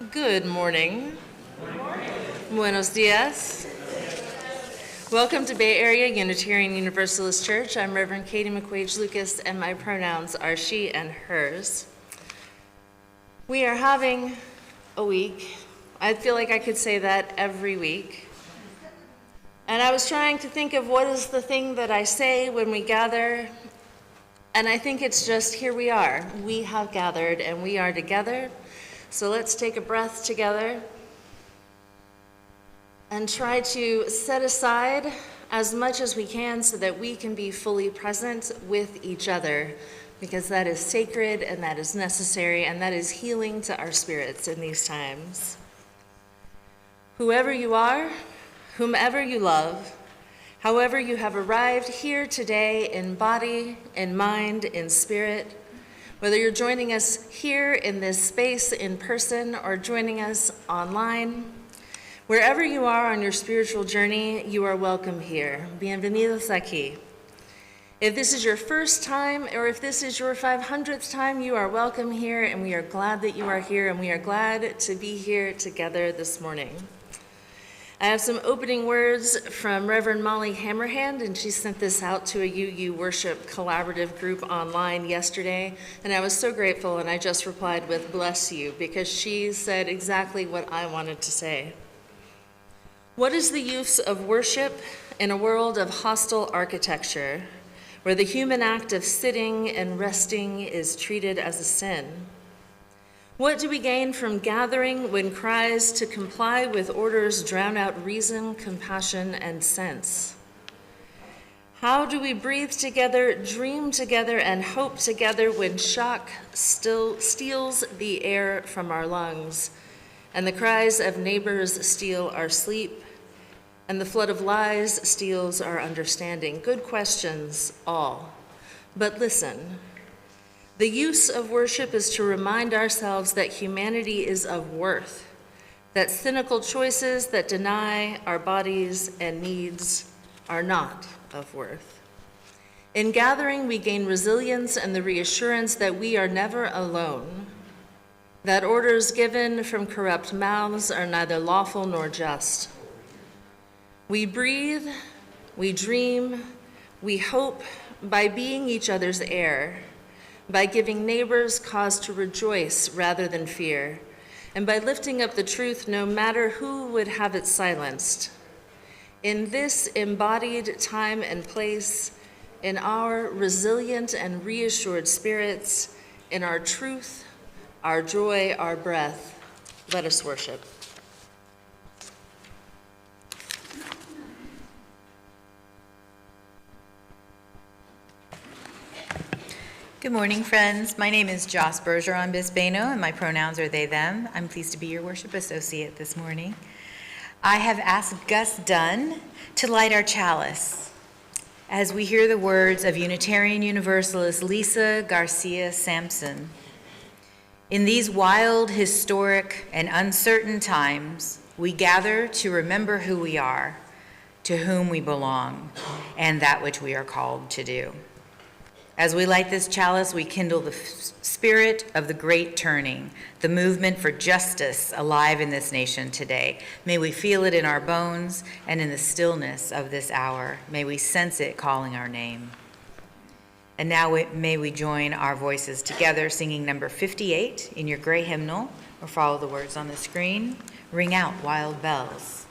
Good morning. Buenos dias. Welcome to Bay Area Unitarian Universalist Church. I'm Reverend Katie McQuage-Loukas, and my pronouns are she and hers. We are having a week. I feel like I could say that every week. And I was trying to think of what is the thing that I say when we gather, and I think it's just here we are. We have gathered and we are together. So let's take a breath together and try to set aside as much as we can so that we can be fully present with each other, because that is sacred and that is necessary and that is healing to our spirits in these times. Whoever you are, whomever you love, however you have arrived here today in body, in mind, in spirit, whether you're joining us here in this space in person or joining us online, wherever you are on your spiritual journey, you are welcome here. Bienvenidos aquí. If this is your first time or if this is your 500th time, you are welcome here, and we are glad that you are here, and we are glad to be here together this morning. I have some opening words from Reverend Molly Hammerhand, and she sent this out to a UU Worship collaborative group online yesterday, and I was so grateful, and I just replied with "bless you," because she said exactly what I wanted to say. What is the use of worship in a world of hostile architecture, where the human act of sitting and resting is treated as a sin? What do we gain from gathering when cries to comply with orders drown out reason, compassion, and sense? How do we breathe together, dream together, and hope together when shock still steals the air from our lungs, and the cries of neighbors steal our sleep, and the flood of lies steals our understanding? Good questions, all. But listen. The use of worship is to remind ourselves that humanity is of worth, that cynical choices that deny our bodies and needs are not of worth. In gathering, we gain resilience and the reassurance that we are never alone, that orders given from corrupt mouths are neither lawful nor just. We breathe, we dream, we hope by being each other's air, by giving neighbors cause to rejoice rather than fear, and by lifting up the truth no matter who would have it silenced. In this embodied time and place, in our resilient and reassured spirits, in our truth, our joy, our breath, let us worship. Good morning, friends. My name is Joss Bergeron Bisbeno, and my pronouns are they, them. I'm pleased to be your worship associate this morning. I have asked Gus Dunn to light our chalice as we hear the words of Unitarian Universalist Lisa Garcia Sampson. In these wild, historic, and uncertain times, we gather to remember who we are, to whom we belong, and that which we are called to do. As we light this chalice, we kindle the spirit of the great turning, the movement for justice alive in this nation today. May we feel it in our bones and in the stillness of this hour. May we sense it calling our name. And now may we join our voices together, singing number 58 in your gray hymnal, or follow the words on the screen. Ring out wild bells.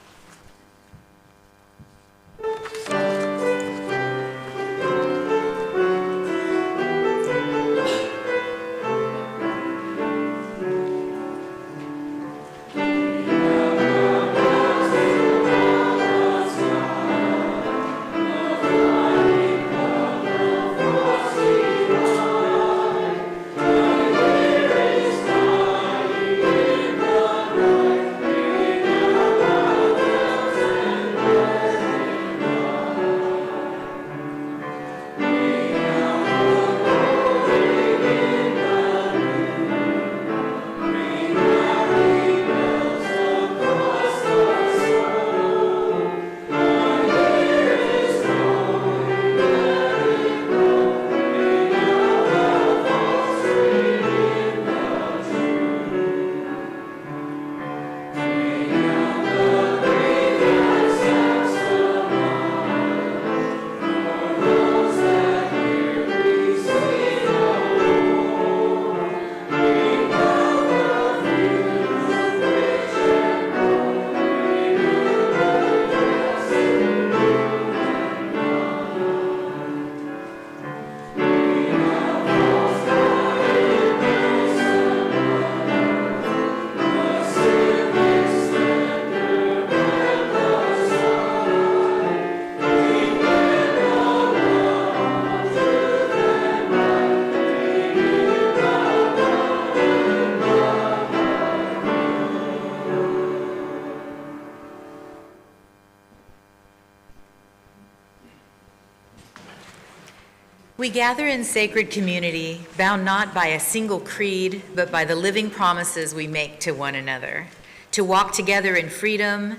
We gather in sacred community, bound not by a single creed, but by the living promises we make to one another, to walk together in freedom,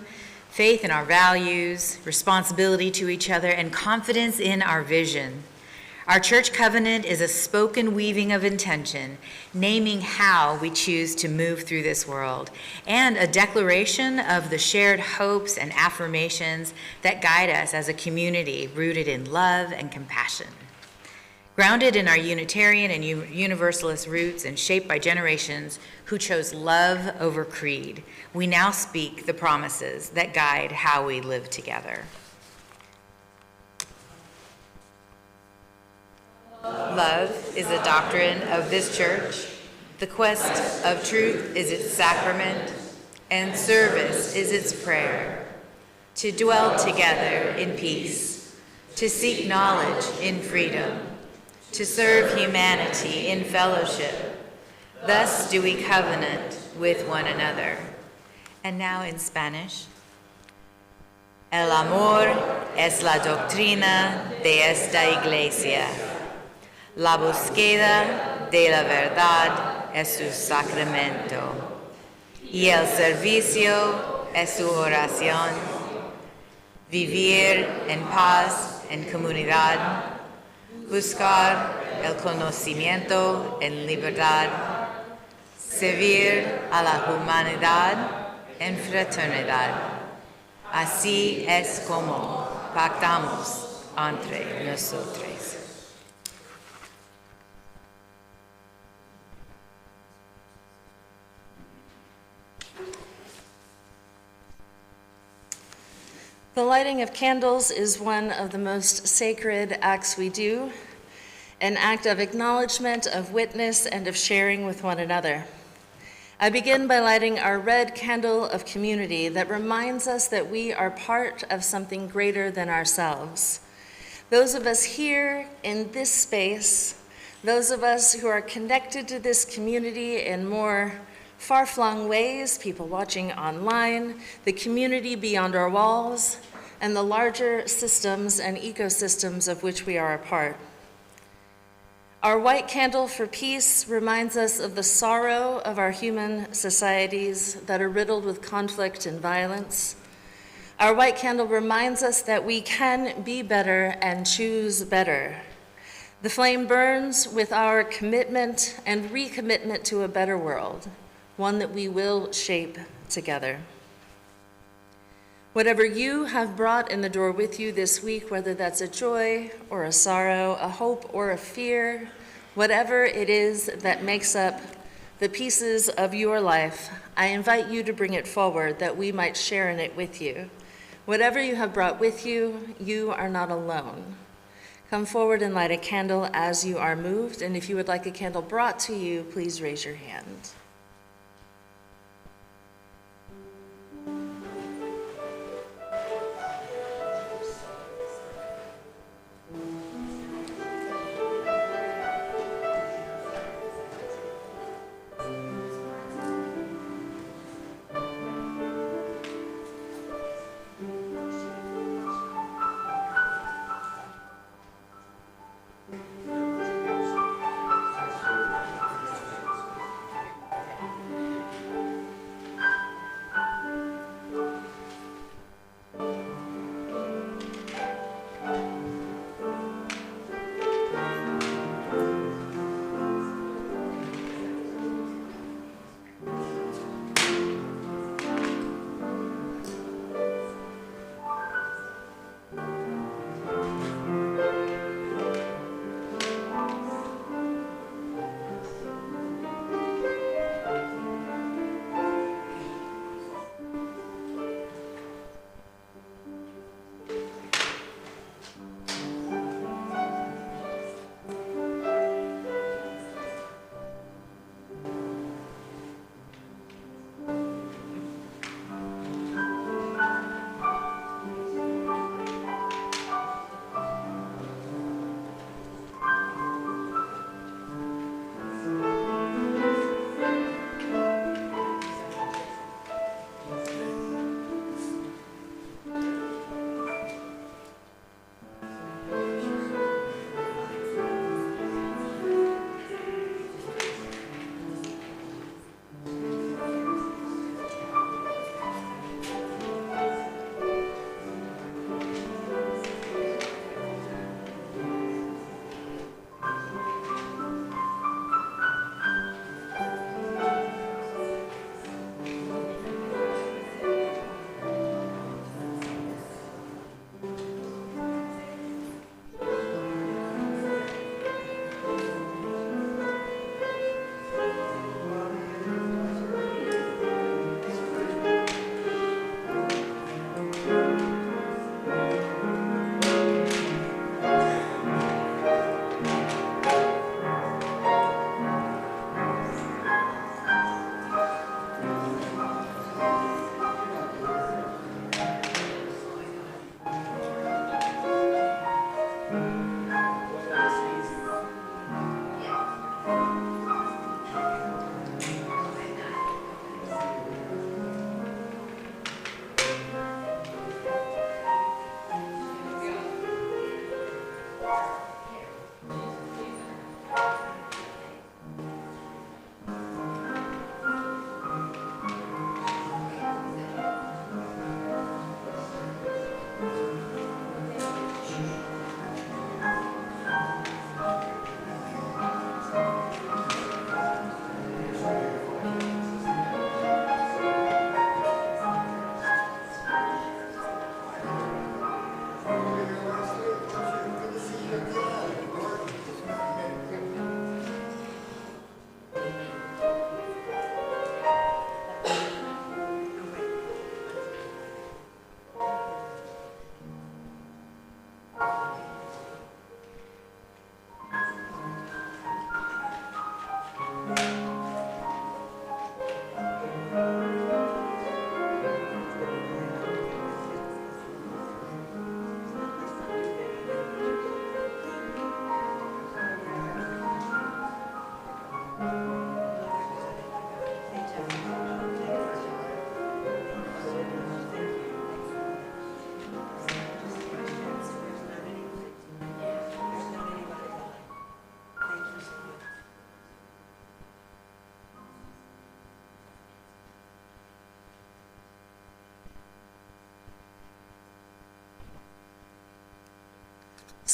faith in our values, responsibility to each other, and confidence in our vision. Our church covenant is a spoken weaving of intention, naming how we choose to move through this world, and a declaration of the shared hopes and affirmations that guide us as a community rooted in love and compassion. Grounded in our Unitarian and Universalist roots and shaped by generations who chose love over creed, we now speak the promises that guide how we live together. Love is a doctrine of this church. The quest of truth is its sacrament, and service is its prayer. To dwell together in peace, to seek knowledge in freedom, to serve humanity in fellowship. Thus do we covenant with one another. And now in Spanish. El amor es la doctrina de esta iglesia. La búsqueda de la verdad es su sacramento. Y el servicio es su oración. Vivir en paz, en comunidad. Buscar el conocimiento en libertad, servir a la humanidad en fraternidad. Así es como pactamos entre nosotros. The lighting of candles is one of the most sacred acts we do, an act of acknowledgement, of witness, and of sharing with one another. I begin by lighting our red candle of community that reminds us that we are part of something greater than ourselves. Those of us here in this space, those of us who are connected to this community in more far-flung ways, people watching online, the community beyond our walls, and the larger systems and ecosystems of which we are a part. Our white candle for peace reminds us of the sorrow of our human societies that are riddled with conflict and violence. Our white candle reminds us that we can be better and choose better. The flame burns with our commitment and recommitment to a better world, one that we will shape together. Whatever you have brought in the door with you this week, whether that's a joy or a sorrow, a hope or a fear, whatever it is that makes up the pieces of your life, I invite you to bring it forward that we might share in it with you. Whatever you have brought with you, you are not alone. Come forward and light a candle as you are moved, and if you would like a candle brought to you, please raise your hand.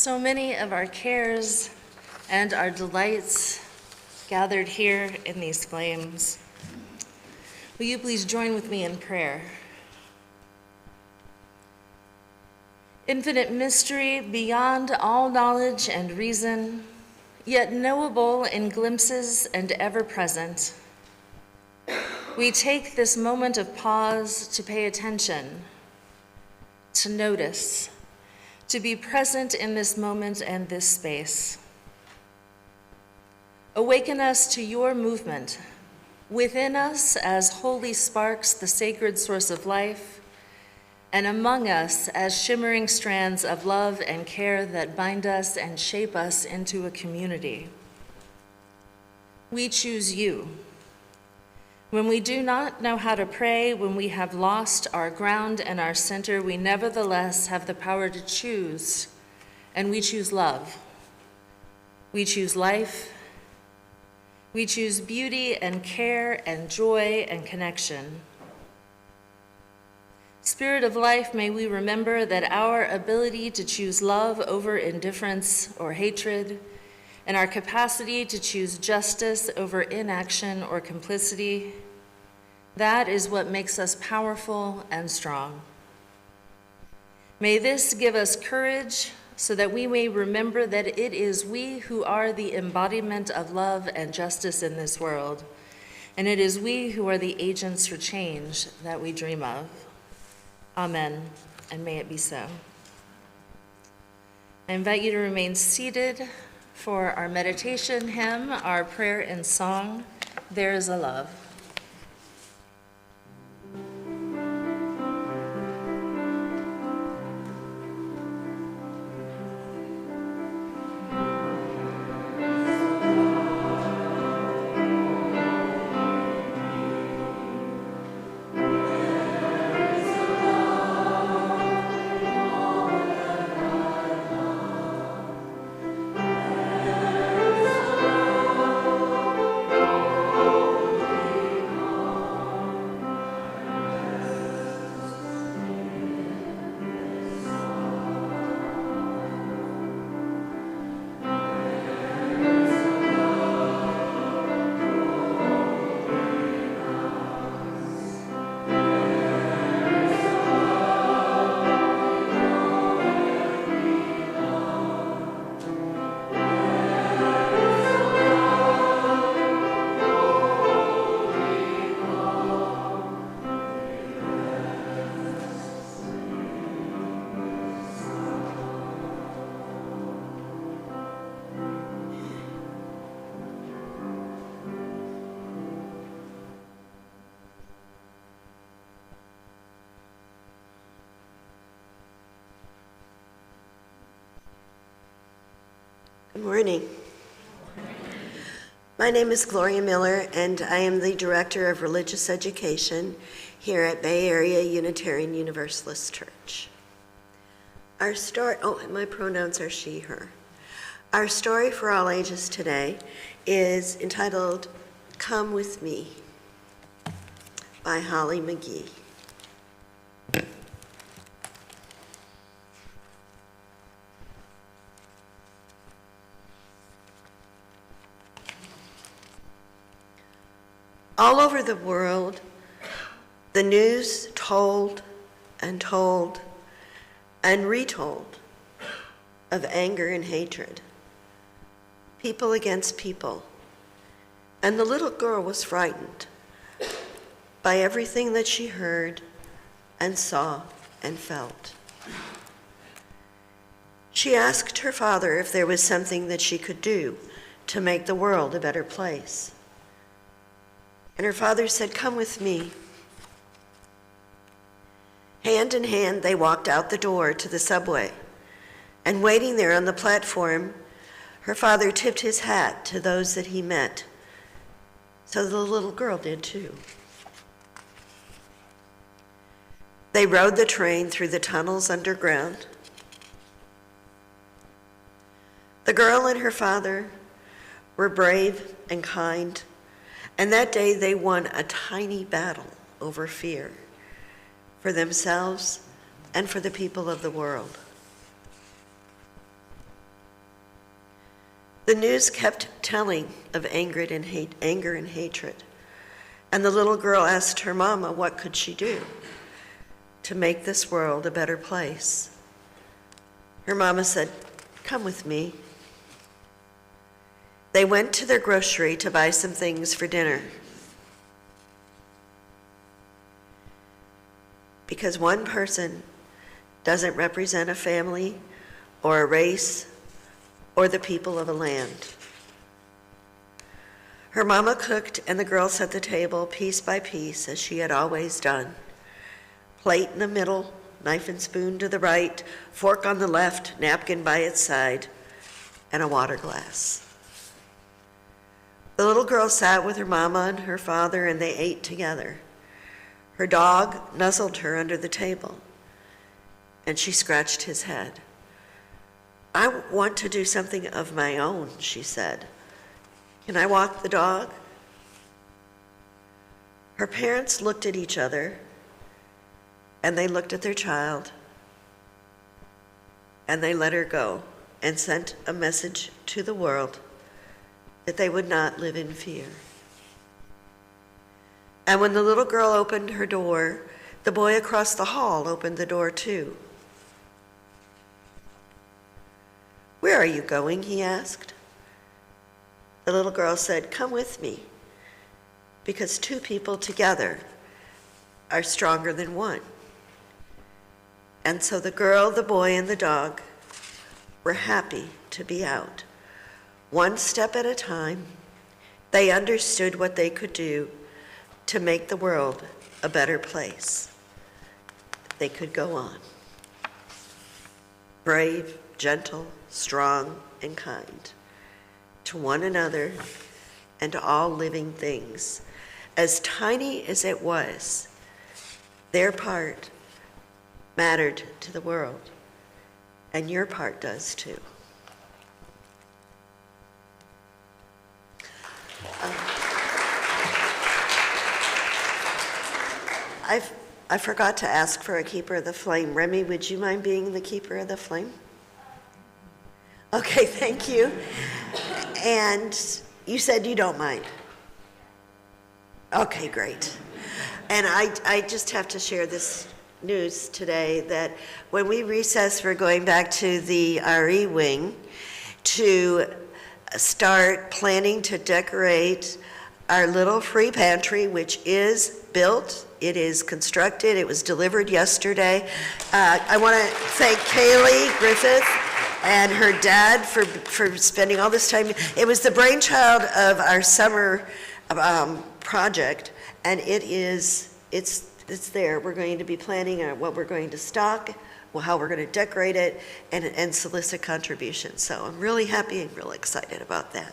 So many of our cares and our delights gathered here in these flames. Will you please join with me in prayer? Infinite mystery beyond all knowledge and reason, yet knowable in glimpses and ever present. We take this moment of pause to pay attention, to notice, to be present in this moment and this space. Awaken us to your movement within us as holy sparks, the sacred source of life, and among us as shimmering strands of love and care that bind us and shape us into a community. We choose you. When we do not know how to pray, when we have lost our ground and our center, we nevertheless have the power to choose, and we choose love. We choose life. We choose beauty and care and joy and connection. Spirit of life, may we remember that our ability to choose love over indifference or hatred, and our capacity to choose justice over inaction or complicity, that is what makes us powerful and strong. May this give us courage so that we may remember that it is we who are the embodiment of love and justice in this world, and it is we who are the agents for change that we dream of. Amen, and may it be so. I invite you to remain seated for our meditation hymn, our prayer and song, There is a Love. Good morning. My name is Gloria Miller, and I am the Director of Religious Education here at Bay Area Unitarian Universalist Church. And my pronouns are she, her. Our story for all ages today is entitled Come With Me by Holly McGee. All over the world, the news told and told and retold of anger and hatred, people against people, and the little girl was frightened by everything that she heard and saw and felt. She asked her father if there was something that she could do to make the world a better place. And her father said, "Come with me." Hand in hand, they walked out the door to the subway. And waiting there on the platform, her father tipped his hat to those that he met. So the little girl did too. They rode the train through the tunnels underground. The girl and her father were brave and kind. And that day they won a tiny battle over fear for themselves and for the people of the world. The news kept telling of anger and hatred. And the little girl asked her mama what could she do to make this world a better place. Her mama said, "Come with me." They went to their grocery to buy some things for dinner. Because one person doesn't represent a family or a race or the people of a land. Her mama cooked and the girl set the table piece by piece as she had always done. Plate in the middle, knife and spoon to the right, fork on the left, napkin by its side, and a water glass. The little girl sat with her mama and her father and they ate together. Her dog nuzzled her under the table and she scratched his head. "I want to do something of my own," she said. "Can I walk the dog?" Her parents looked at each other, and they looked at their child, and they let her go and sent a message to the world that they would not live in fear. And when the little girl opened her door, the boy across the hall opened the door too. "Where are you going?" he asked. The little girl said, "Come with me, because two people together are stronger than one." And so the girl, the boy, and the dog were happy to be out. One step at a time, they understood what they could do to make the world a better place. They could go on. Brave, gentle, strong, and kind to one another and to all living things. As tiny as it was, their part mattered to the world, and your part does too. I forgot to ask for a keeper of the flame. Remy, would you mind being the keeper of the flame? Okay, thank you. And you said you don't mind? Okay, great. And I just have to share this news today that when we recess, we're going back to the RE wing to start planning to decorate our little free pantry, which is built. It is constructed. It was delivered yesterday. I want to thank Kaylee Griffith and her dad for spending all this time. It was the brainchild of our summer project, and it's there. We're going to be planning what we're going to stock, how we're going to decorate it, and solicit contributions. So I'm really happy and really excited about that.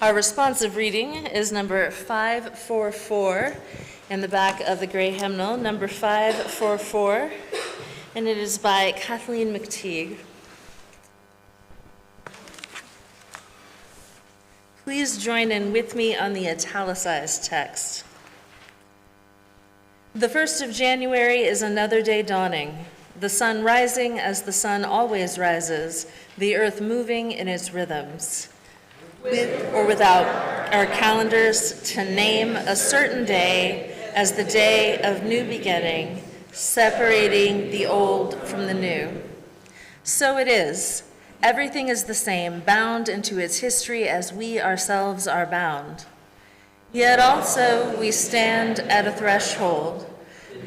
Our responsive reading is number 544 in the back of the gray hymnal, number 544, and it is by Kathleen McTeague. Please join in with me on the italicized text. The 1st of January is another day dawning, the sun rising as the sun always rises, the earth moving in its rhythms. With or without our calendars to name a certain day as the day of new beginning, separating the old from the new. So it is. Everything is the same, bound into its history as we ourselves are bound. Yet also we stand at a threshold.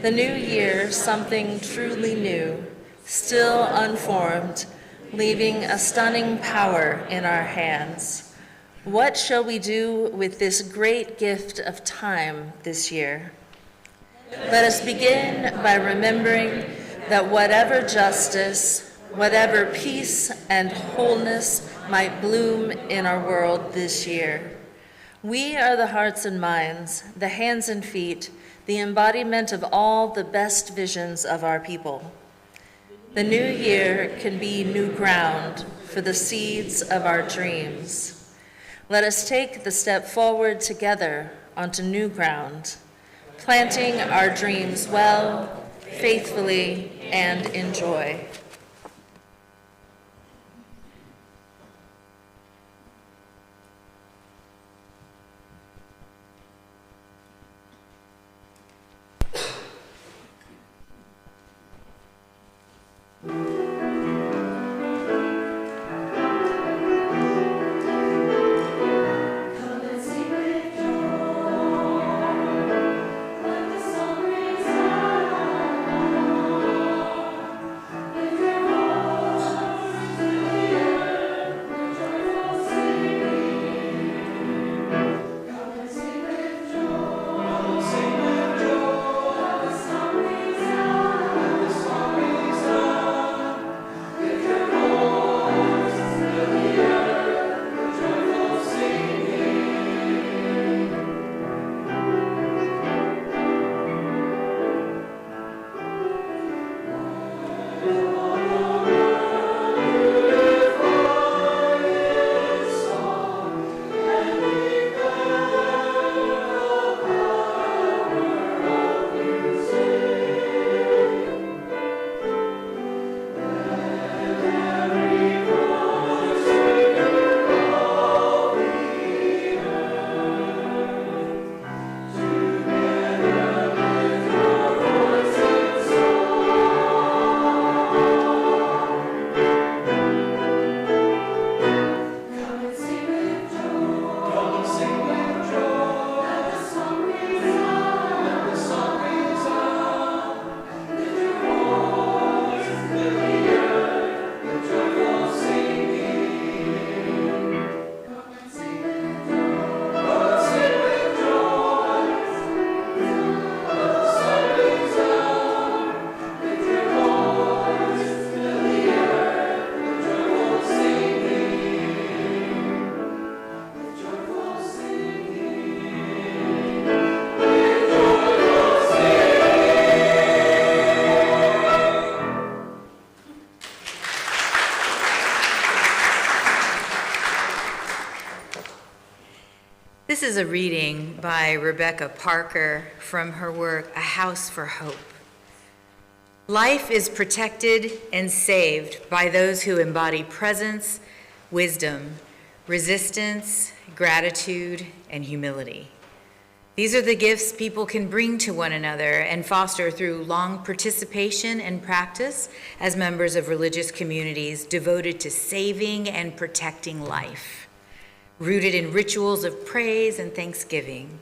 The new year, something truly new, still unformed, leaving a stunning power in our hands. What shall we do with this great gift of time this year? Let us begin by remembering that whatever justice, whatever peace and wholeness might bloom in our world this year, we are the hearts and minds, the hands and feet, the embodiment of all the best visions of our people. The new year can be new ground for the seeds of our dreams. Let us take the step forward together onto new ground, planting our dreams well, faithfully, and in joy. This is a reading by Rebecca Parker from her work, A House for Hope. Life is protected and saved by those who embody presence, wisdom, resistance, gratitude, and humility. These are the gifts people can bring to one another and foster through long participation and practice as members of religious communities devoted to saving and protecting life, rooted in rituals of praise and thanksgiving.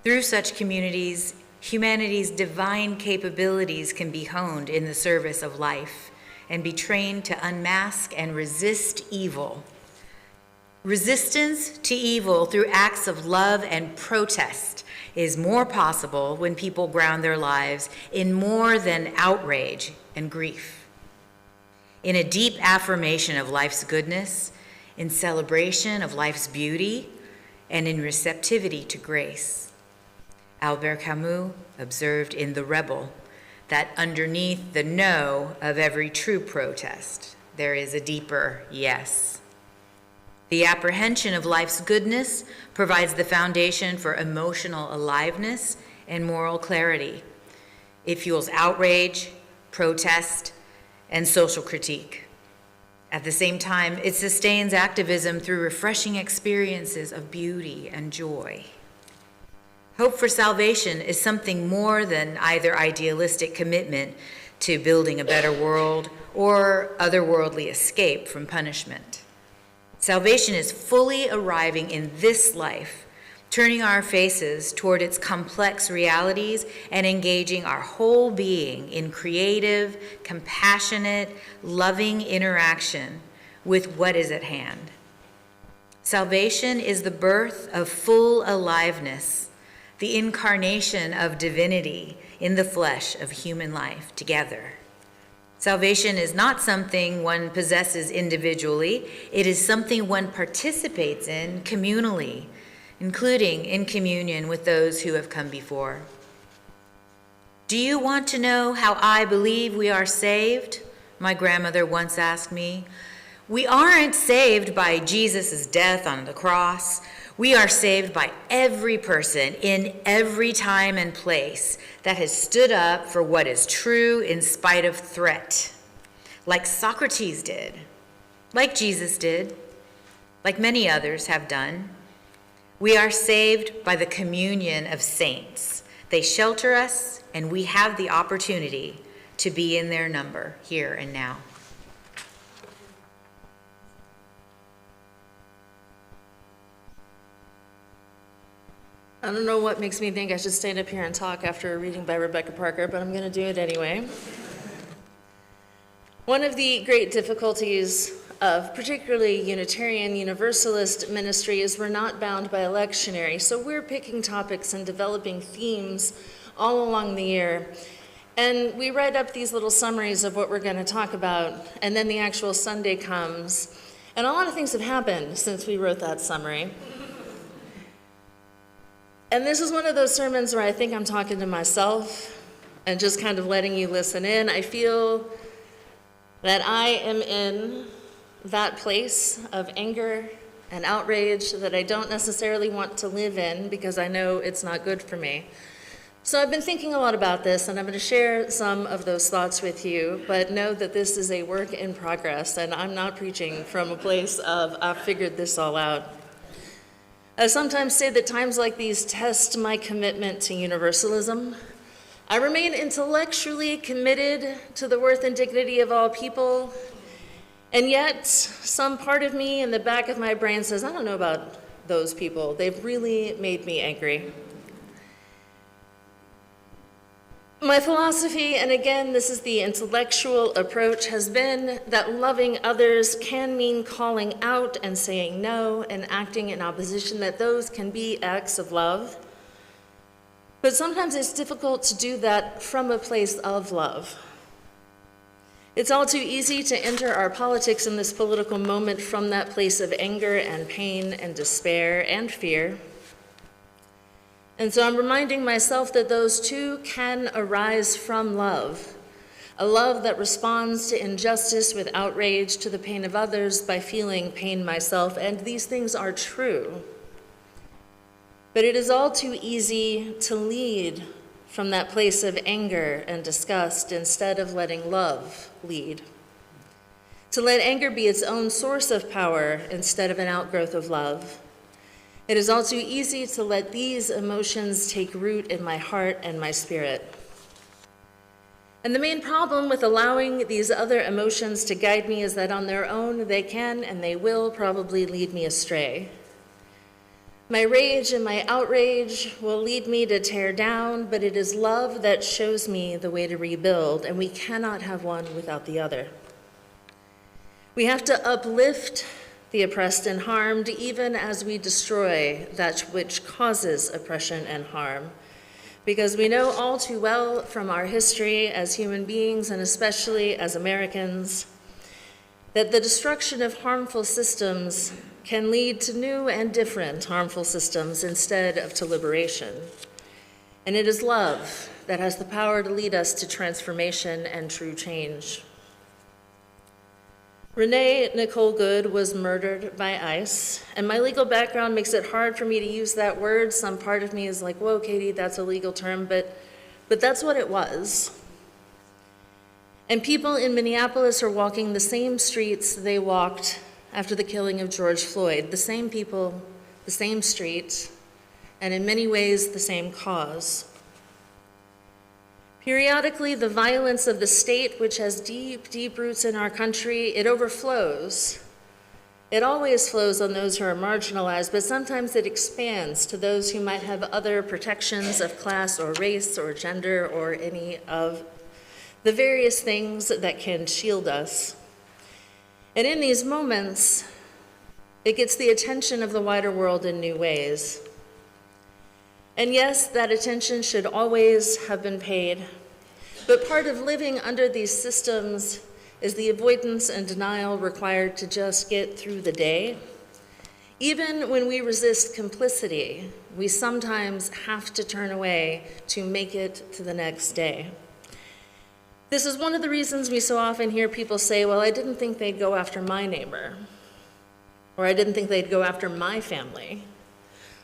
Through such communities, humanity's divine capabilities can be honed in the service of life and be trained to unmask and resist evil. Resistance to evil through acts of love and protest is more possible when people ground their lives in more than outrage and grief, in a deep affirmation of life's goodness, in celebration of life's beauty, and in receptivity to grace. Albert Camus observed in The Rebel that underneath the no of every true protest, there is a deeper yes. The apprehension of life's goodness provides the foundation for emotional aliveness and moral clarity. It fuels outrage, protest, and social critique. At the same time, it sustains activism through refreshing experiences of beauty and joy. Hope for salvation is something more than either idealistic commitment to building a better world or otherworldly escape from punishment. Salvation is fully arriving in this life, turning our faces toward its complex realities and engaging our whole being in creative, compassionate, loving interaction with what is at hand. Salvation is the birth of full aliveness, the incarnation of divinity in the flesh of human life together. Salvation is not something one possesses individually. It is something one participates in communally, including in communion with those who have come before. Do you want to know how I believe we are saved? My grandmother once asked me. We aren't saved by Jesus' death on the cross. We are saved by every person in every time and place that has stood up for what is true in spite of threat, like Socrates did, like Jesus did, like many others have done. We are saved by the communion of saints. They shelter us, and we have the opportunity to be in their number here and now. I don't know what makes me think I should stand up here and talk after a reading by Rebecca Parker, but I'm going to do it anyway. One of the great difficulties of particularly Unitarian Universalist ministry is we're not bound by a lectionary, so we're picking topics and developing themes all along the year. And we write up these little summaries of what we're going to talk about, and then the actual Sunday comes. And a lot of things have happened since we wrote that summary. And this is one of those sermons where I think I'm talking to myself and just kind of letting you listen in. I feel that I am in that place of anger and outrage that I don't necessarily want to live in because I know it's not good for me. So I've been thinking a lot about this, and I'm going to share some of those thoughts with you, but know that this is a work in progress, and I'm not preaching from a place of I've figured this all out. I sometimes say that times like these test my commitment to universalism. I remain intellectually committed to the worth and dignity of all people, and yet some part of me in the back of my brain says, I don't know about those people. They've really made me angry. My philosophy, and again, this is the intellectual approach, has been that loving others can mean calling out and saying no and acting in opposition, that those can be acts of love. But sometimes it's difficult to do that from a place of love. It's all too easy to enter our politics in this political moment from that place of anger and pain and despair and fear. And so I'm reminding myself that those two can arise from love, a love that responds to injustice with outrage, to the pain of others by feeling pain myself, and these things are true. But it is all too easy to lead from that place of anger and disgust instead of letting love lead. To let anger be its own source of power instead of an outgrowth of love. It is all too easy to let these emotions take root in my heart and my spirit. And the main problem with allowing these other emotions to guide me is that on their own, they can and they will probably lead me astray. My rage and my outrage will lead me to tear down, but it is love that shows me the way to rebuild, and we cannot have one without the other. We have to uplift the oppressed and harmed, even as we destroy that which causes oppression and harm. Because we know all too well from our history as human beings, and especially as Americans, that the destruction of harmful systems can lead to new and different harmful systems instead of to liberation. And it is love that has the power to lead us to transformation and true change. Renee Nicole Good was murdered by ICE, and my legal background makes it hard for me to use that word. Some part of me is like, whoa, Katie, that's a legal term, but that's what it was. And people in Minneapolis are walking the same streets they walked after the killing of George Floyd. The same people, the same streets, and in many ways the same cause. Periodically, the violence of the state, which has deep, deep roots in our country, it overflows. It always flows on those who are marginalized, but sometimes it expands to those who might have other protections of class or race or gender or any of the various things that can shield us. And in these moments, it gets the attention of the wider world in new ways. And yes, that attention should always have been paid, but part of living under these systems is the avoidance and denial required to just get through the day. Even when we resist complicity, we sometimes have to turn away to make it to the next day. This is one of the reasons we so often hear people say, well, I didn't think they'd go after my neighbor, or I didn't think they'd go after my family,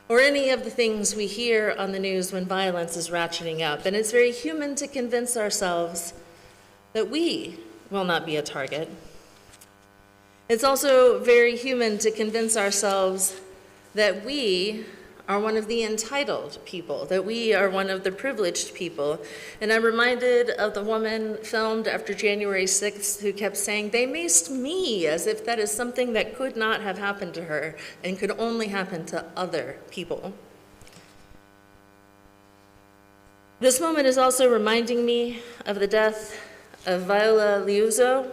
or any of the things we hear on the news when violence is ratcheting up. And it's very human to convince ourselves that we will not be a target. It's also very human to convince ourselves that we are one of the entitled people, that we are one of the privileged people. And I'm reminded of the woman filmed after January 6th who kept saying, they maced me, as if that is something that could not have happened to her and could only happen to other people. This moment is also reminding me of the death of Viola Liuzzo,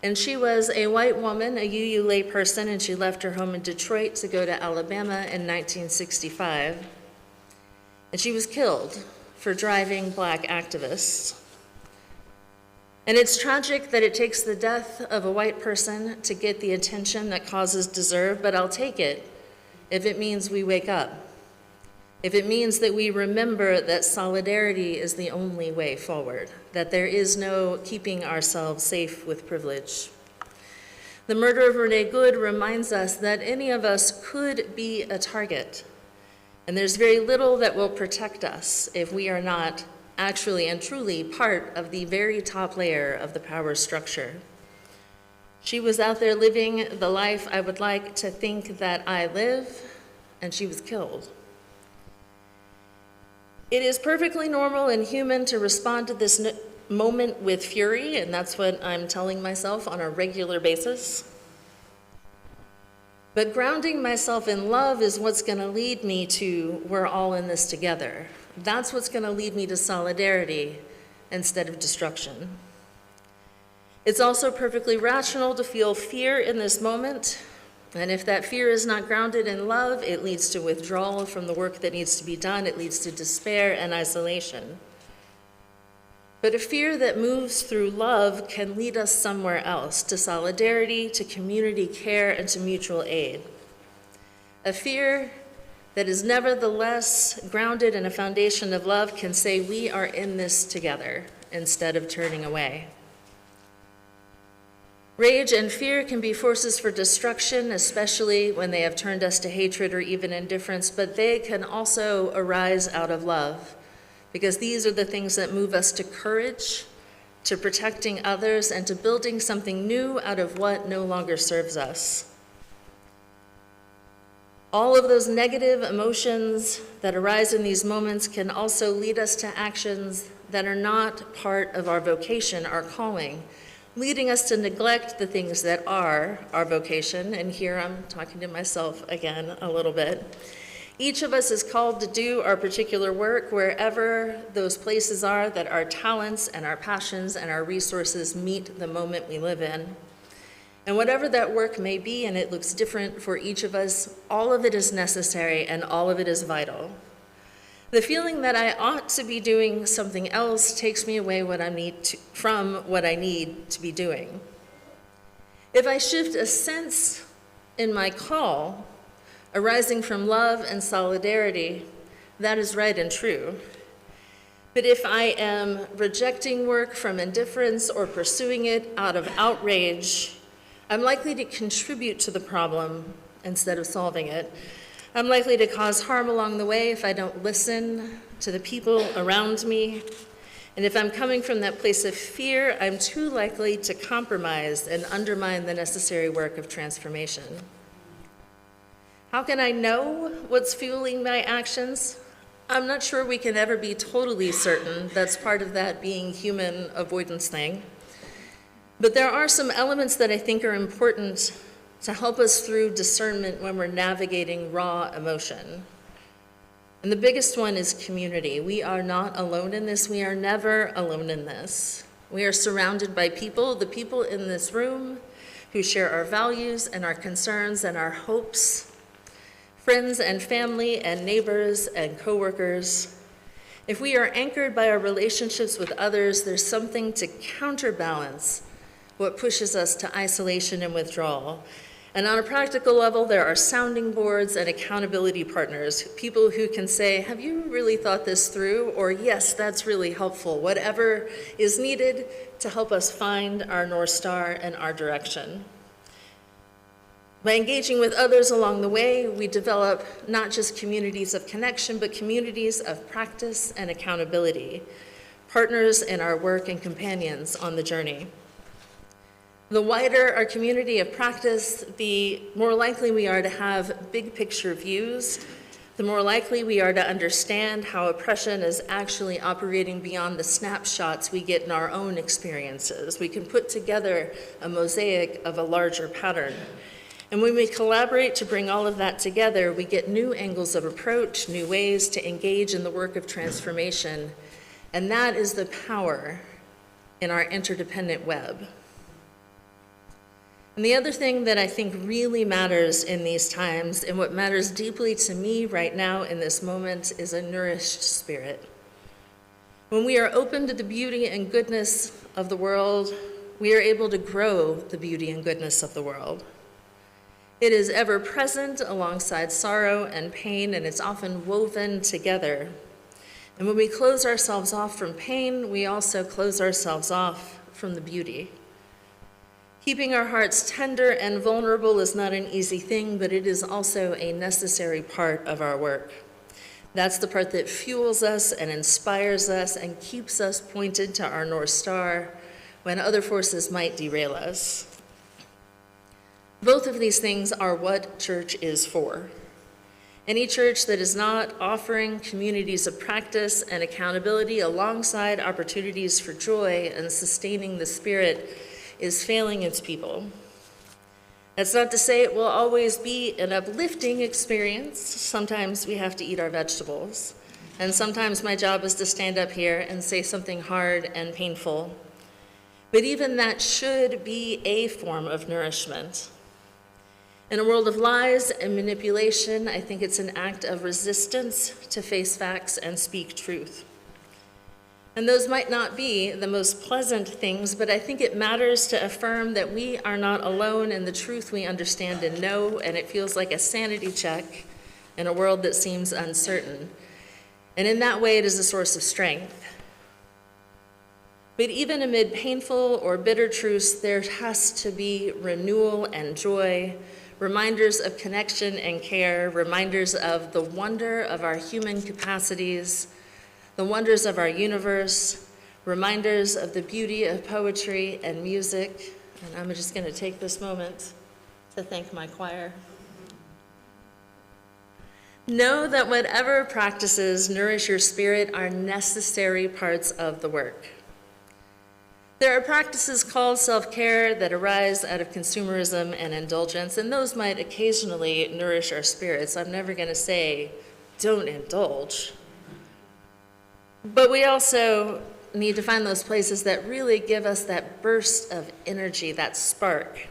and she was a white woman, a UU layperson, and she left her home in Detroit to go to Alabama in 1965. And she was killed for driving black activists. And it's tragic that it takes the death of a white person to get the attention that causes deserve, but I'll take it if it means we wake up. If it means that we remember that solidarity is the only way forward, that there is no keeping ourselves safe with privilege. The murder of Renee Good reminds us that any of us could be a target, and there's very little that will protect us if we are not actually and truly part of the very top layer of the power structure. She was out there living the life I would like to think that I live, and she was killed. It is perfectly normal and human to respond to this moment with fury, and that's what I'm telling myself on a regular basis. But grounding myself in love is what's going to lead me to we're all in this together. That's what's going to lead me to solidarity instead of destruction. It's also perfectly rational to feel fear in this moment. And if that fear is not grounded in love, it leads to withdrawal from the work that needs to be done. It leads to despair and isolation. But a fear that moves through love can lead us somewhere else, to solidarity, to community care, and to mutual aid. A fear that is nevertheless grounded in a foundation of love can say we are in this together instead of turning away. Rage and fear can be forces for destruction, especially when they have turned us to hatred or even indifference, but they can also arise out of love, because these are the things that move us to courage, to protecting others, and to building something new out of what no longer serves us. All of those negative emotions that arise in these moments can also lead us to actions that are not part of our vocation, our calling, leading us to neglect the things that are our vocation. And here I'm talking to myself again a little bit. Each of us is called to do our particular work wherever those places are that our talents and our passions and our resources meet the moment we live in. And whatever that work may be, and it looks different for each of us, all of it is necessary and all of it is vital. The feeling that I ought to be doing something else takes me away from what I need to be doing. If I shift a sense in my call arising from love and solidarity, that is right and true. But if I am rejecting work from indifference or pursuing it out of outrage, I'm likely to contribute to the problem instead of solving it. I'm likely to cause harm along the way if I don't listen to the people around me. And if I'm coming from that place of fear, I'm too likely to compromise and undermine the necessary work of transformation. How can I know what's fueling my actions? I'm not sure we can ever be totally certain. That's part of that being human avoidance thing. But there are some elements that I think are important to help us through discernment when we're navigating raw emotion. And the biggest one is community. We are not alone in this. We are never alone in this. We are surrounded by people, the people in this room who share our values and our concerns and our hopes, friends and family and neighbors and coworkers. If we are anchored by our relationships with others, there's something to counterbalance what pushes us to isolation and withdrawal. And on a practical level, there are sounding boards and accountability partners, people who can say, have you really thought this through? Or yes, that's really helpful. Whatever is needed to help us find our North Star and our direction. By engaging with others along the way, we develop not just communities of connection, but communities of practice and accountability, partners in our work and companions on the journey. The wider our community of practice, the more likely we are to have big picture views, the more likely we are to understand how oppression is actually operating beyond the snapshots we get in our own experiences. We can put together a mosaic of a larger pattern. And when we collaborate to bring all of that together, we get new angles of approach, new ways to engage in the work of transformation. And that is the power in our interdependent web. And the other thing that I think really matters in these times, and what matters deeply to me right now in this moment, is a nourished spirit. When we are open to the beauty and goodness of the world, we are able to grow the beauty and goodness of the world. It is ever present alongside sorrow and pain, and it's often woven together. And when we close ourselves off from pain, we also close ourselves off from the beauty. Keeping our hearts tender and vulnerable is not an easy thing, but it is also a necessary part of our work. That's the part that fuels us and inspires us and keeps us pointed to our North Star when other forces might derail us. Both of these things are what church is for. Any church that is not offering communities of practice and accountability alongside opportunities for joy and sustaining the spirit is failing its people. That's not to say it will always be an uplifting experience. Sometimes we have to eat our vegetables. And sometimes my job is to stand up here and say something hard and painful. But even that should be a form of nourishment. In a world of lies and manipulation, I think it's an act of resistance to face facts and speak truth. And those might not be the most pleasant things, but I think it matters to affirm that we are not alone in the truth we understand and know, and it feels like a sanity check in a world that seems uncertain. And in that way, it is a source of strength. But even amid painful or bitter truths, there has to be renewal and joy, reminders of connection and care, reminders of the wonder of our human capacities, the wonders of our universe, reminders of the beauty of poetry and music. And I'm just going to take this moment to thank my choir. Know that whatever practices nourish your spirit are necessary parts of the work. There are practices called self-care that arise out of consumerism and indulgence, and those might occasionally nourish our spirits. I'm never going to say, don't indulge. But we also need to find those places that really give us that burst of energy, that spark,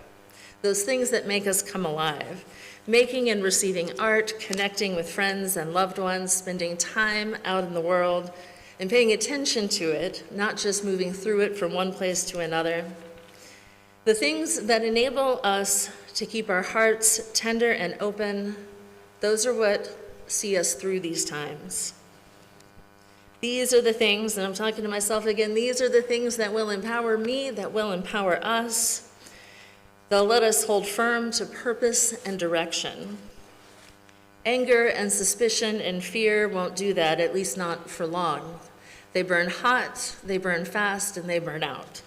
those things that make us come alive. Making and receiving art, connecting with friends and loved ones, spending time out in the world, and paying attention to it, not just moving through it from one place to another. The things that enable us to keep our hearts tender and open, those are what see us through these times. These are the things, and I'm talking to myself again, these are the things that will empower me, that will empower us. They'll let us hold firm to purpose and direction. Anger and suspicion and fear won't do that, at least not for long. They burn hot, they burn fast, and they burn out.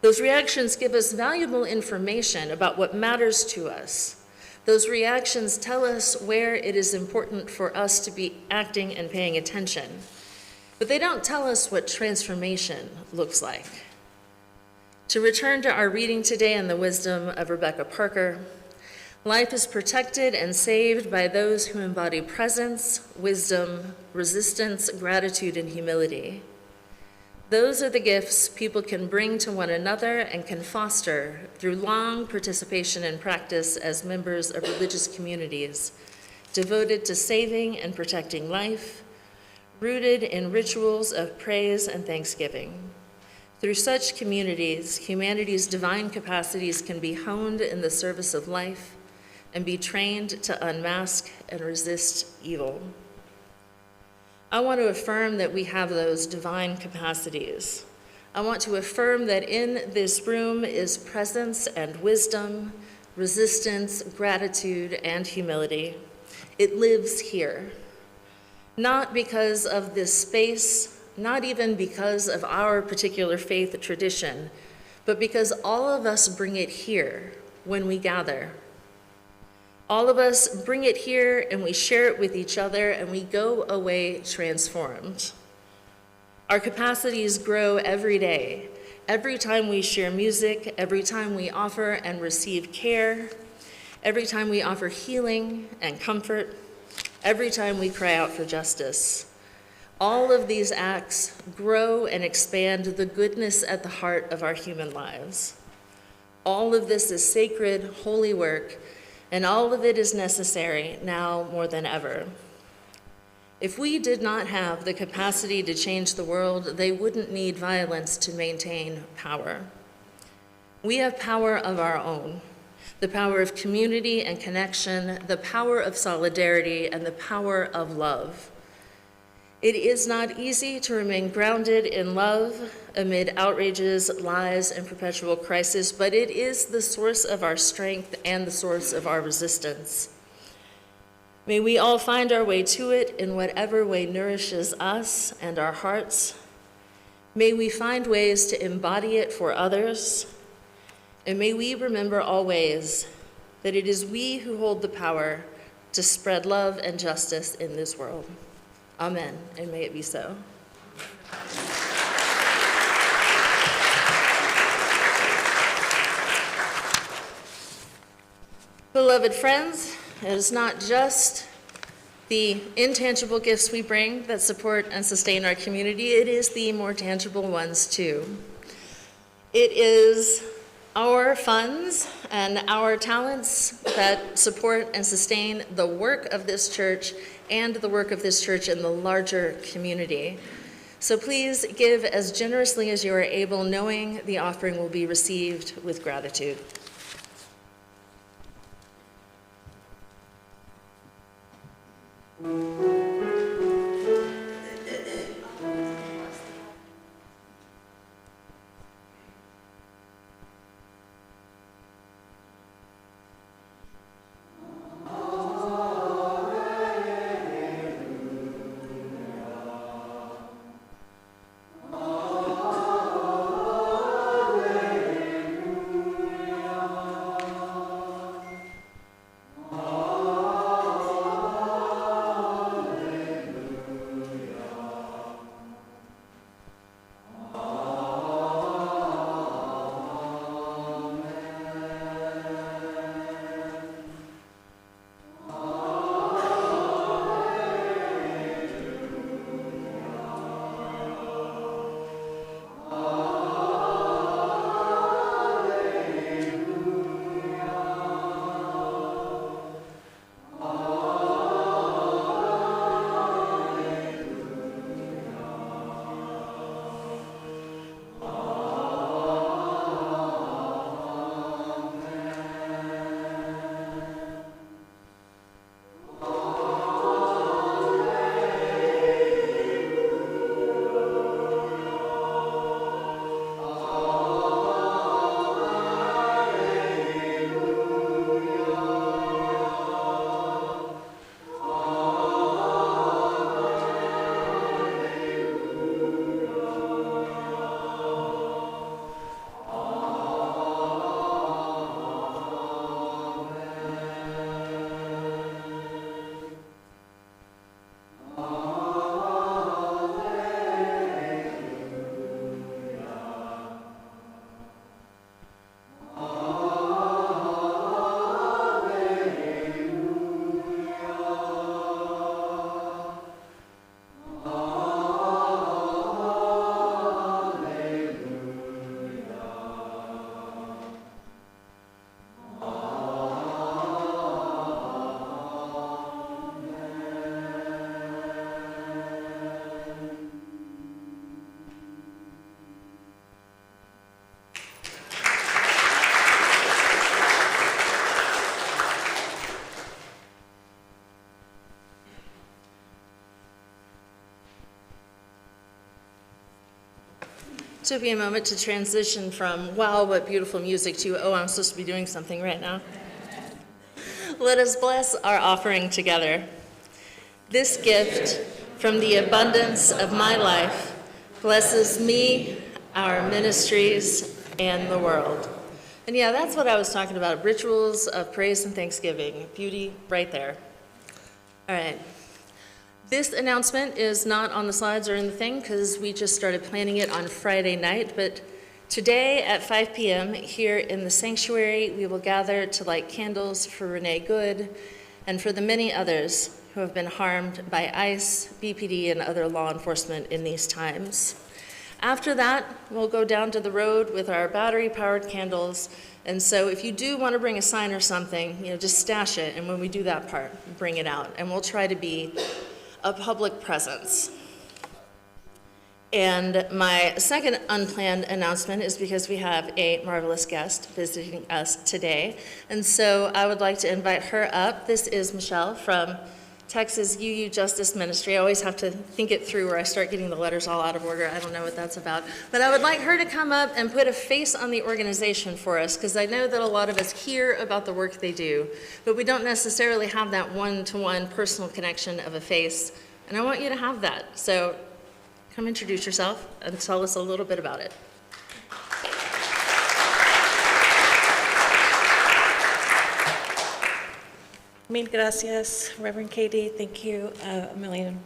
Those reactions give us valuable information about what matters to us, Those reactions tell us where it is important for us to be acting and paying attention, but they don't tell us what transformation looks like. To return to our reading today and the wisdom of Rebecca Parker, life is protected and saved by those who embody presence, wisdom, resistance, gratitude, and humility. Those are the gifts people can bring to one another and can foster through long participation and practice as members of religious communities devoted to saving and protecting life, rooted in rituals of praise and thanksgiving. Through such communities, humanity's divine capacities can be honed in the service of life and be trained to unmask and resist evil. I want to affirm that we have those divine capacities. I want to affirm that in this room is presence and wisdom, resistance, gratitude, and humility. It lives here. Not because of this space, not even because of our particular faith tradition, but because all of us bring it here when we gather. All of us bring it here and we share it with each other and we go away transformed. Our capacities grow every day, every time we share music, every time we offer and receive care, every time we offer healing and comfort, every time we cry out for justice. All of these acts grow and expand the goodness at the heart of our human lives. All of this is sacred, holy work, and all of it is necessary now more than ever. If we did not have the capacity to change the world, they wouldn't need violence to maintain power. We have power of our own, the power of community and connection, the power of solidarity, and the power of love. It is not easy to remain grounded in love amid outrages, lies, and perpetual crisis, but it is the source of our strength and the source of our resistance. May we all find our way to it in whatever way nourishes us and our hearts. May we find ways to embody it for others. And may we remember always that it is we who hold the power to spread love and justice in this world. Amen, and may it be so. Beloved friends, it is not just the intangible gifts we bring that support and sustain our community, it is the more tangible ones too. It is our funds and our talents that support and sustain the work of this church and the work of this church in the larger community. So please give as generously as you are able, knowing the offering will be received with gratitude. So it'll be a moment to transition from, wow, what beautiful music, to, oh, I'm supposed to be doing something right now. Let us bless our offering together. This gift from the abundance of my life blesses me, our ministries, and the world. And yeah, that's what I was talking about, rituals of praise and thanksgiving. Beauty right there. All right. This announcement is not on the slides or in the thing because we just started planning it on Friday night, but today at 5 p.m. here in the sanctuary, we will gather to light candles for Renee Good and for the many others who have been harmed by ICE, BPD, and other law enforcement in these times. After that, we'll go down to the road with our battery-powered candles, and so if you do want to bring a sign or something, just stash it, and when we do that part, bring it out, and we'll try to be a public presence. And my second unplanned announcement is because we have a marvelous guest visiting us today. And so I would like to invite her up. This is Michelle from Texas UU Justice Ministry. I always have to think it through or I start getting the letters all out of order. I don't know what that's about. But I would like her to come up and put a face on the organization for us, because I know that a lot of us hear about the work they do, but we don't necessarily have that one-to-one personal connection of a face. And I want you to have that. So come introduce yourself and tell us a little bit about it. Mil gracias, Reverend Katie. Thank you a million.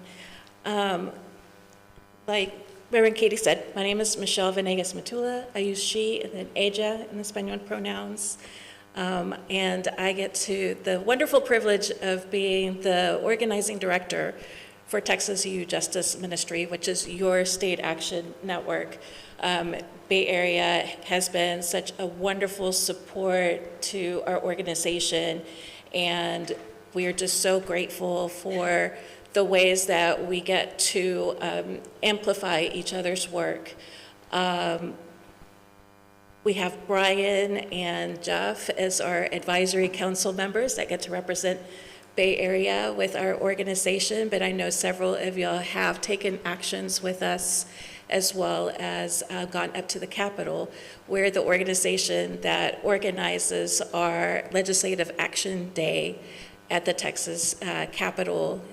Like Reverend Katie said, my name is Michelle Venegas Matula. I use she and then ella in Espanol pronouns. And I get to the wonderful privilege of being the organizing director for Texas UU Justice Ministry, which is your state action network. Bay Area has been such a wonderful support to our organization, and we are just so grateful for the ways that we get to amplify each other's work. We have Brian and Jeff as our advisory council members that get to represent Bay Area with our organization, but I know several of y'all have taken actions with us, as well as gone up to the Capitol. We're the organization that organizes our Legislative Action Day at the Texas Capitol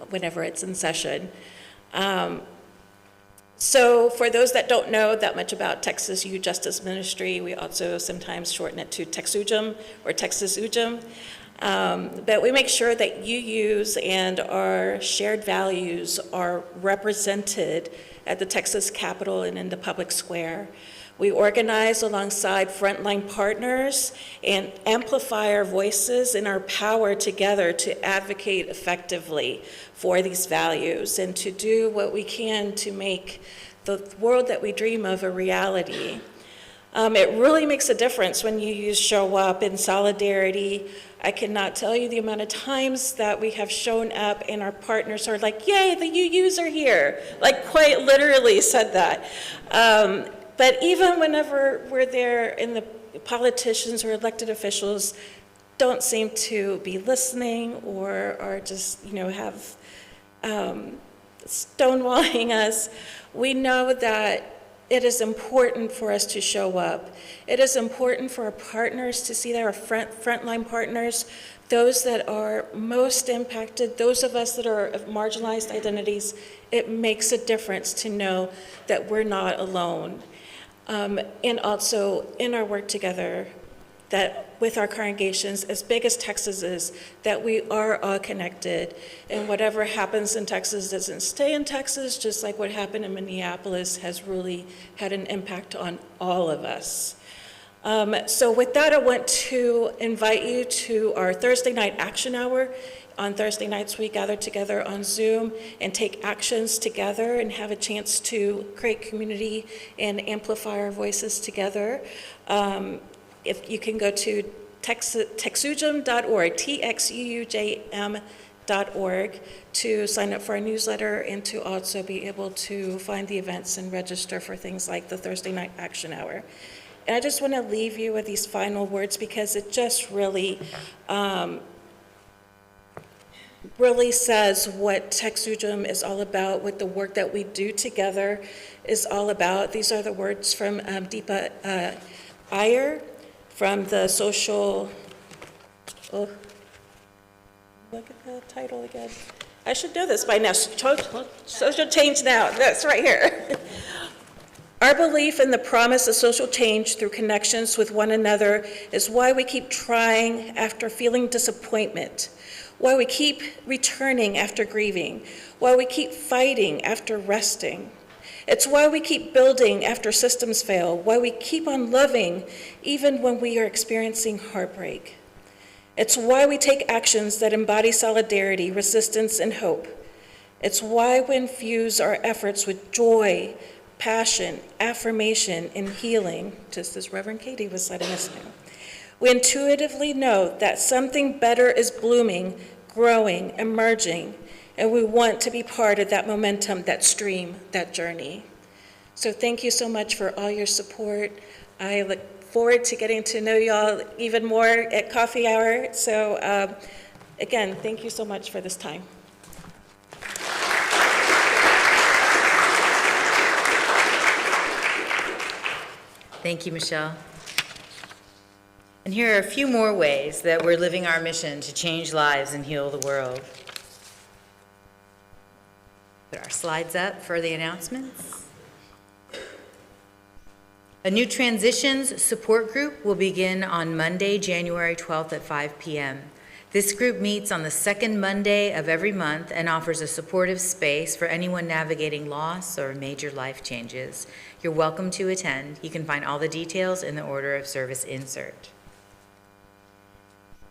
whenever it's in session. So for those that don't know that much about Texas UU Justice Ministry, we also sometimes shorten it to TexUJM or Texas UJM. But we make sure that UUs and our shared values are represented at the Texas Capitol and in the public square. We organize alongside frontline partners and amplify our voices and our power together to advocate effectively for these values and to do what we can to make the world that we dream of a reality. It really makes a difference when UUs show up in solidarity. I cannot tell you the amount of times that we have shown up and our partners are like, yay, the UUs are here. Like quite literally said that. But even whenever we're there and the politicians or elected officials don't seem to be listening or are just, have stonewalling us, we know that it is important for us to show up. It is important for our partners to see that our frontline partners, those that are most impacted, those of us that are of marginalized identities, it makes a difference to know that we're not alone. And also in our work together, that with our congregations, as big as Texas is, that we are all connected. And whatever happens in Texas doesn't stay in Texas, just like what happened in Minneapolis has really had an impact on all of us. So with that, I want to invite you to our Thursday night action hour. On Thursday nights, we gather together on Zoom and take actions together and have a chance to create community and amplify our voices together. If you can go to texujm.org, TXUUJM.org, to sign up for our newsletter and to also be able to find the events and register for things like the Thursday night action hour. And I just want to leave you with these final words because it just really really says what TechSouJum is all about, what the work that we do together is all about. These are the words from Deepa Iyer from the social, oh, look at the title again. I should know this by now. Social change now. That's right here. Our belief in the promise of social change through connections with one another is why we keep trying after feeling disappointment, why we keep returning after grieving, why we keep fighting after resting. It's why we keep building after systems fail, why we keep on loving even when we are experiencing heartbreak. It's why we take actions that embody solidarity, resistance, and hope. It's why we infuse our efforts with joy, passion, affirmation, and healing, just as Reverend Katie was letting us know. We intuitively know that something better is blooming, growing, emerging, and we want to be part of that momentum, that stream, that journey. So thank you so much for all your support. I look forward to getting to know y'all even more at coffee hour. So again, thank you so much for this time. Thank you, Michelle. And here are a few more ways that we're living our mission to change lives and heal the world. Put our slides up for the announcements. A new transitions support group will begin on Monday, January 12th at 5 p.m. This group meets on the second Monday of every month and offers a supportive space for anyone navigating loss or major life changes. You're welcome to attend. You can find all the details in the order of service insert.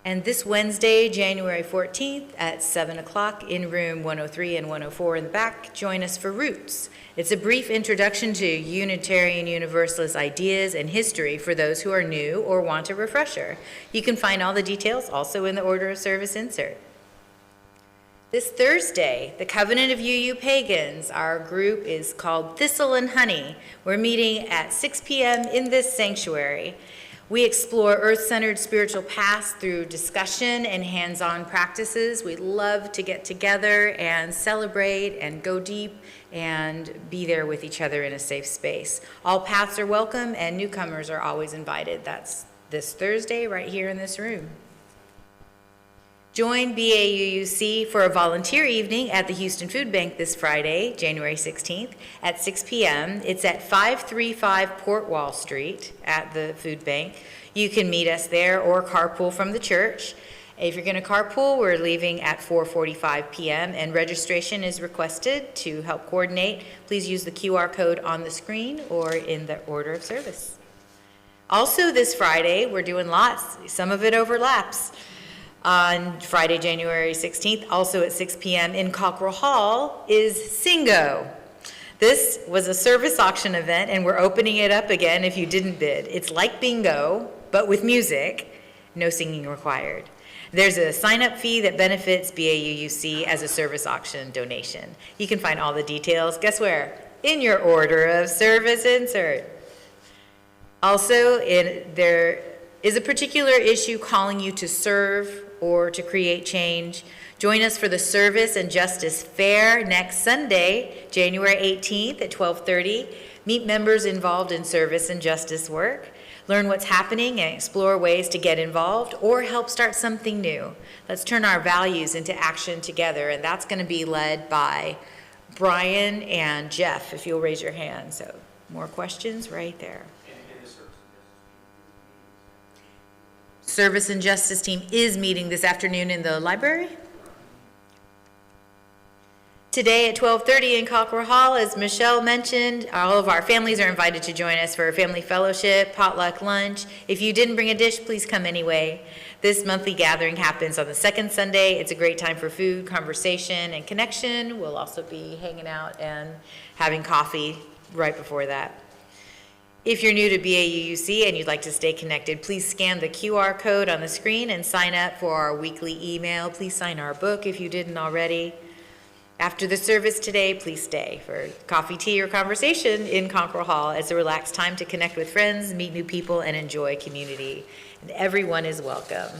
And this Wednesday, January 14th at 7 o'clock in room 103 and 104 in the back, join us for Roots. It's a brief introduction to Unitarian Universalist ideas and history for those who are new or want a refresher. You can find all the details also in the order of service insert. This Thursday, the Covenant of UU Pagans, our group is called Thistle and Honey. We're meeting at 6 p.m. in this sanctuary. We explore earth-centered spiritual paths through discussion and hands-on practices. We love to get together and celebrate and go deep and be there with each other in a safe space. All paths are welcome and newcomers are always invited. That's this Thursday right here in this room. Join BAUUC for a volunteer evening at the Houston Food Bank this Friday, January 16th at 6 p.m. It's at 535 Port Wall Street at the food bank. You can meet us there or carpool from the church. If you're going to carpool, we're leaving at 4:45 p.m. and registration is requested. To help coordinate, please use the QR code on the screen or in the order of service. Also this Friday, we're doing lots. Some of it overlaps. On Friday, January 16th, also at 6 p.m. in Cockrell Hall, is Singo. This was a service auction event, and we're opening it up again if you didn't bid. It's like bingo, but with music, no singing required. There's a sign-up fee that benefits BAUUC as a service auction donation. You can find all the details, guess where? In your order of service insert. Also, there is a particular issue calling you to serve or to create change. Join us for the Service and Justice Fair next Sunday, January 18th at 12:30. Meet members involved in service and justice work. Learn what's happening and explore ways to get involved or help start something new. Let's turn our values into action together, and that's going to be led by Brian and Jeff, if you'll raise your hand. So more questions right there. Service and Justice team is meeting this afternoon in the library. Today at 12:30 in Cockrell Hall, as Michelle mentioned, all of our families are invited to join us for a family fellowship, potluck lunch. If you didn't bring a dish, please come anyway. This monthly gathering happens on the second Sunday. It's a great time for food, conversation, and connection. We'll also be hanging out and having coffee right before that. If you're new to BAUUC and you'd like to stay connected, please scan the QR code on the screen and sign up for our weekly email. Please sign our book if you didn't already. After the service today, please stay for coffee, tea, or conversation in Cockrell Hall. It's a relaxed time to connect with friends, meet new people, and enjoy community. And everyone is welcome.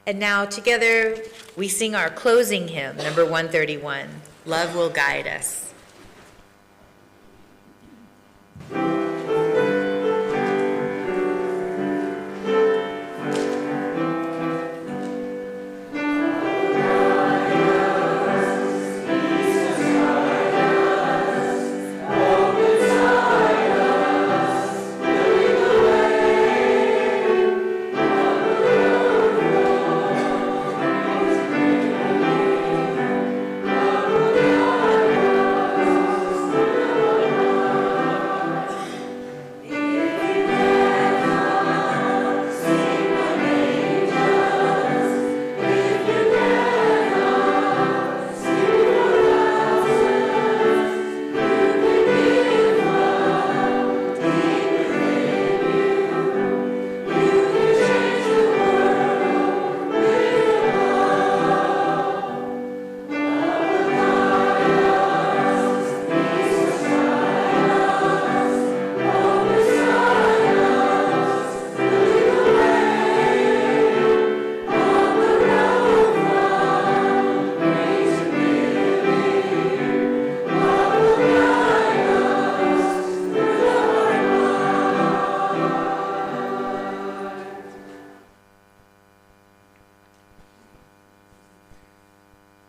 And now together we sing our closing hymn, number 131, Love Will Guide Us.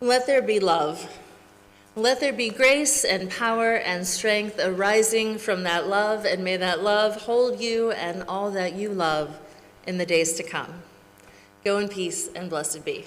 Let there be love. Let there be grace and power and strength arising from that love, and may that love hold you and all that you love in the days to come. Go in peace and blessed be.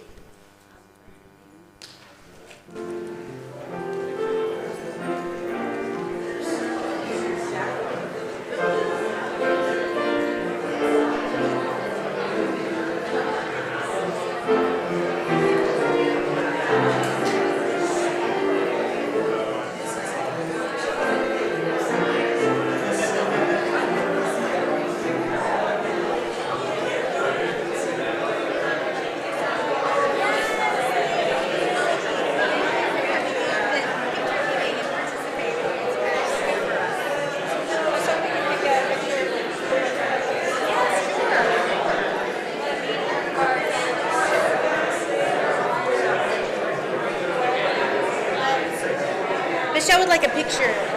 Michelle would like a picture.